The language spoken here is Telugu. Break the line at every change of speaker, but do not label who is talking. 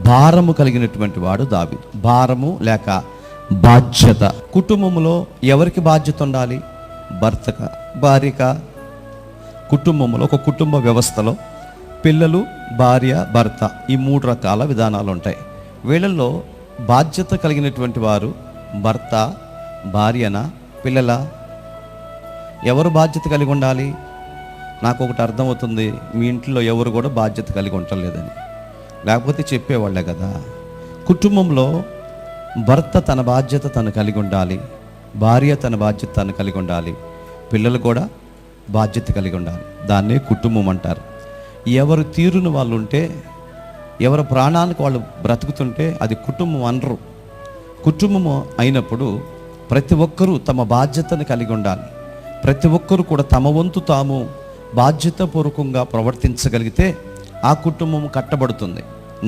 భారము కలిగినటువంటి వాడు దావీదు. భారము లేక బాధ్యత. కుటుంబంలో ఎవరికి బాధ్యత ఉండాలి? భర్తక, భార్యక. కుటుంబంలో ఒక కుటుంబ వ్యవస్థలో పిల్లలు, భార్య, భర్త, ఈ 3 రకాల విధానాలు ఉంటాయి. వీళ్ళల్లో బాధ్యత కలిగినటువంటి వారు భర్త, భార్యన, పిల్లల? ఎవరు బాధ్యత కలిగి ఉండాలి? నాకు ఒకటి అర్థమవుతుంది, మీ ఇంట్లో ఎవరు కూడా బాధ్యత కలిగి ఉండలేదని, లేకపోతే చెప్పేవాళ్ళే కదా. కుటుంబంలో భర్త తన బాధ్యత తను కలిగి ఉండాలి, భార్య తన బాధ్యత తను కలిగి ఉండాలి, పిల్లలు కూడా బాధ్యత కలిగి ఉండాలి. దాన్నే కుటుంబం అంటారు. ఎవరు తీరును వాళ్ళు ఉంటే, ఎవరి ప్రాణానికి వాళ్ళు బ్రతుకుతుంటే అది కుటుంబం అనరు. కుటుంబము అయినప్పుడు ప్రతి ఒక్కరూ తమ బాధ్యతను కలిగి ఉండాలి. ప్రతి ఒక్కరూ కూడా తమ వంతు తాము బాధ్యతాపూర్వకంగా ప్రవర్తించగలిగితే ఆ కుటుంబం కట్టబడుతుంది.